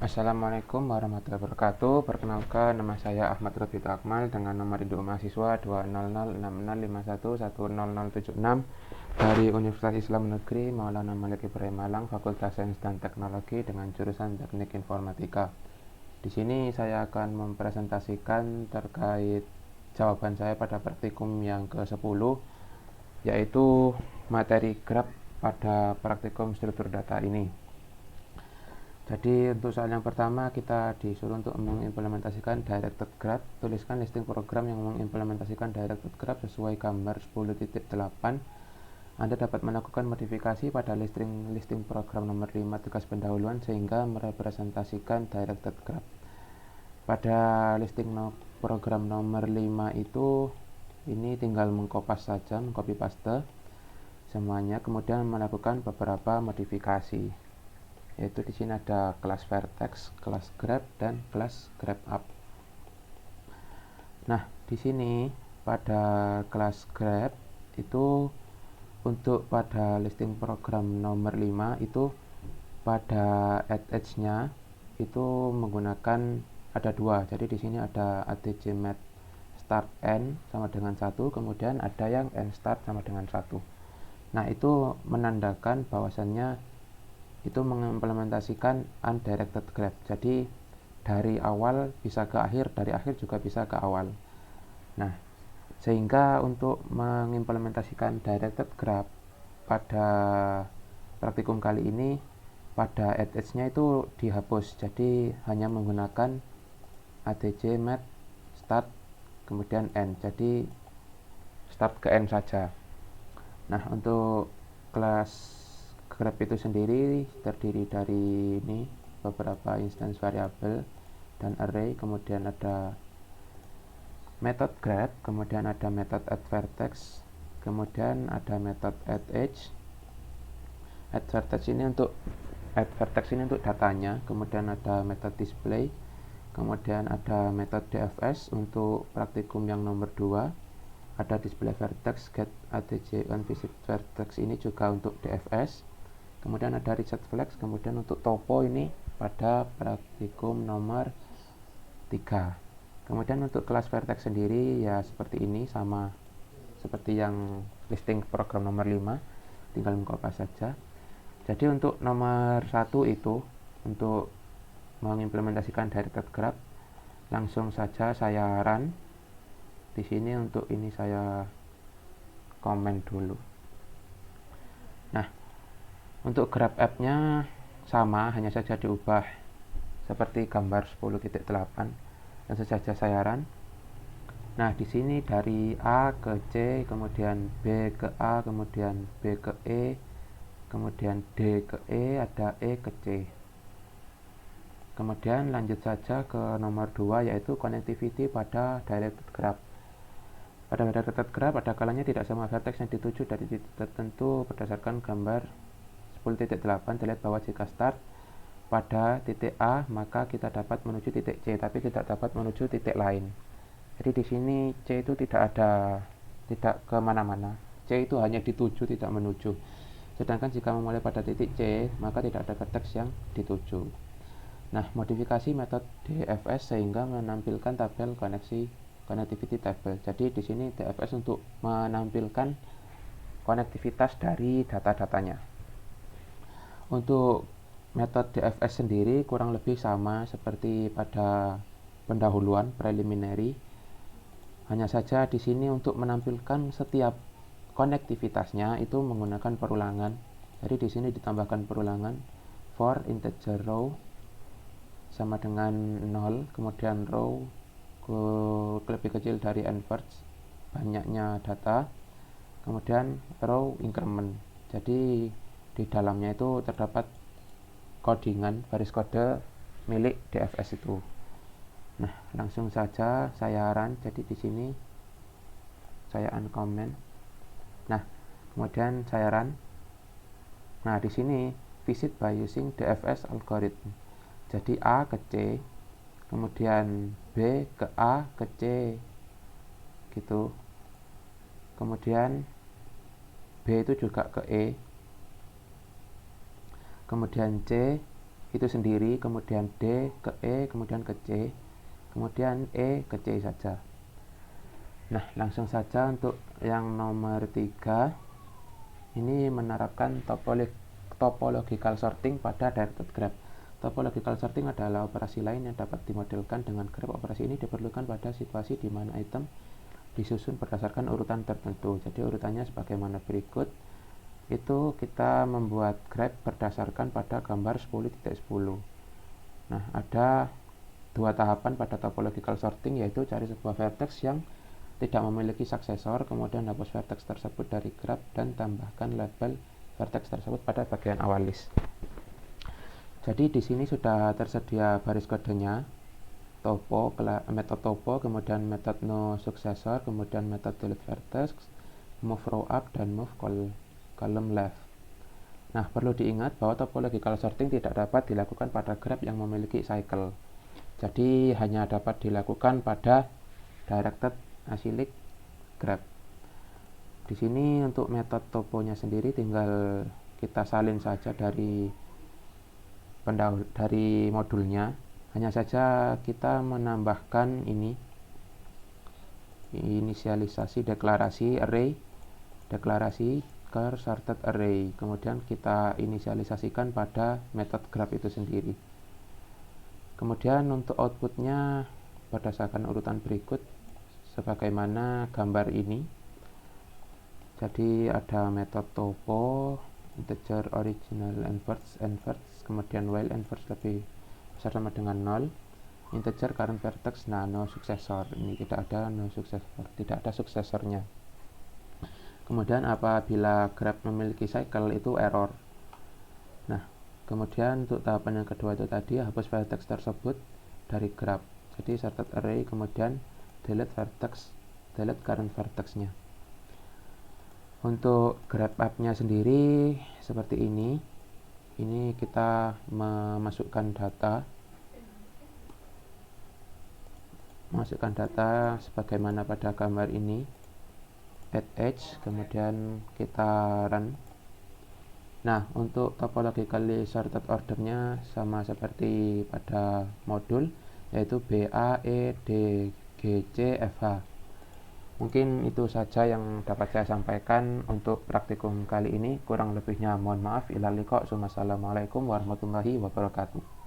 Assalamualaikum warahmatullahi wabarakatuh. Perkenalkan, nama saya Ahmad Rafid Akmal dengan nomor induk mahasiswa 2006651100076 dari Universitas Islam Negeri Maulana Malik Ibrahim Malang, Fakultas Sains dan Teknologi dengan jurusan Teknik Informatika. Di sini saya akan mempresentasikan terkait jawaban saya pada praktikum yang ke-10, yaitu materi grab pada praktikum struktur data ini. Jadi untuk soal yang pertama kita disuruh untuk mengimplementasikan directed graph. Tuliskan listing program yang mengimplementasikan directed graph sesuai gambar 10.8. Anda dapat melakukan modifikasi pada listing program nomor 5 tugas pendahuluan sehingga merepresentasikan directed graph. Pada listing program nomor 5 itu ini tinggal mengkopas saja, mengcopy paste semuanya, kemudian melakukan beberapa modifikasi. Yaitu di sini ada kelas vertex, kelas grab, dan kelas grab up. Nah, di sini pada kelas grab itu untuk pada listing program nomor 5 itu pada add edge-nya itu menggunakan ada dua. Jadi di sini ada atg mat start n sama dengan 1, kemudian ada yang n start sama dengan 1. Nah, itu menandakan bahwasannya itu mengimplementasikan undirected graph. Jadi dari awal bisa ke akhir, dari akhir juga bisa ke awal. Nah, sehingga untuk mengimplementasikan directed graph pada praktikum kali ini pada add edge-nya itu dihapus. Jadi hanya menggunakan atg mat start kemudian n. Jadi start ke n saja. Nah, untuk kelas graph itu sendiri terdiri dari ini beberapa instance variabel dan array, kemudian ada method graph, kemudian ada method add vertex, kemudian ada method add edge. Add vertex ini untuk datanya, kemudian ada method display, kemudian ada method dfs untuk praktikum yang nomor 2. Ada display vertex get atg on visit vertex ini juga untuk dfs. Kemudian ada reset flex, kemudian untuk topo ini pada praktikum nomor 3. Kemudian untuk kelas vertex sendiri ya seperti ini, sama seperti yang listing program nomor 5, tinggal mengkopas saja. Jadi untuk nomor 1 itu untuk mengimplementasikan directed graph, langsung saja saya run. Di sini untuk ini saya komen dulu. Nah, untuk graph app-nya sama, hanya saja diubah seperti gambar 10.8. Langsung saja saya run. Nah, di sini dari A ke C, kemudian B ke A, kemudian B ke E, kemudian D ke E, ada E ke C. Kemudian lanjut saja ke nomor 2, yaitu connectivity pada directed graph. Pada directed graph ada kalanya tidak semua vertex yang dituju dari titik tertentu berdasarkan gambar 10.8. Terlihat bahwa jika start pada titik A, maka kita dapat menuju titik C, tapi tidak dapat menuju titik lain. Jadi di sini C itu tidak kemana-mana. C itu hanya dituju, tidak menuju. Sedangkan jika memulai pada titik C, maka tidak ada vertex yang dituju. Nah, modifikasi metode dfs sehingga menampilkan tabel connectivity table. Jadi di sini dfs untuk menampilkan konektivitas dari data-datanya. Untuk metode dfs sendiri kurang lebih sama seperti pada pendahuluan preliminary. Hanya saja di sini untuk menampilkan setiap konektivitasnya itu menggunakan perulangan. Jadi di sini ditambahkan perulangan for integer row sama dengan 0, kemudian row lebih kecil dari inverse banyaknya data, kemudian row increment. Jadi di dalamnya itu terdapat codingan baris kode milik dfs itu. Nah, langsung saja saya run. Jadi di sini saya uncomment. Nah, kemudian saya run. Nah, di sini visit by using dfs algorithm. Jadi A ke C, kemudian B ke A ke C gitu. Kemudian B itu juga ke E. Kemudian C itu sendiri, kemudian D ke E, kemudian ke C, kemudian E ke C saja. Nah, langsung saja untuk yang nomor 3, ini menerapkan topological sorting pada directed graph. Topological sorting adalah operasi lain yang dapat dimodelkan dengan graph. Operasi ini diperlukan pada situasi di mana item disusun berdasarkan urutan tertentu. Jadi urutannya sebagaimana berikut. Itu kita membuat graph berdasarkan pada gambar 10.10. Nah, ada dua tahapan pada topological sorting, yaitu cari sebuah vertex yang tidak memiliki suksesor, kemudian hapus vertex tersebut dari graph dan tambahkan label vertex tersebut pada bagian awal list. Jadi di sini sudah tersedia baris kodenya, metode topo, kemudian metode no successor, kemudian metode delete vertex, move row up, dan move column left. Nah, perlu diingat bahwa topological sorting tidak dapat dilakukan pada graph yang memiliki cycle. Jadi hanya dapat dilakukan pada directed acyclic graph. Di sini untuk metode toponya sendiri tinggal kita salin saja dari modulnya. Hanya saja kita menambahkan ini inisialisasi deklarasi array, deklarasi ke sorted array, kemudian kita inisialisasikan pada metode graph itu sendiri. Kemudian untuk outputnya berdasarkan urutan berikut sebagaimana gambar ini. Jadi ada metode topo, integer original inverse, kemudian while inverse lebih besar sama dengan 0, integer current vertex, nah no successor. Ini tidak ada no successor, tidak ada suksesornya. Kemudian apabila graph memiliki cycle itu error. Nah, kemudian untuk tahapan yang kedua itu tadi hapus vertex tersebut dari graph. Jadi sorted array, kemudian delete vertex, delete current vertexnya. Untuk graph up-nya sendiri seperti ini. Ini kita memasukkan data sebagaimana pada gambar ini, add edge, kemudian kita run. Nah, untuk topologically sorted ordernya sama seperti pada modul, yaitu B, A, E, D, G, C, F, H. Mungkin itu saja yang dapat saya sampaikan untuk praktikum kali ini. Kurang lebihnya mohon maaf. Assalamualaikum warahmatullahi wabarakatuh.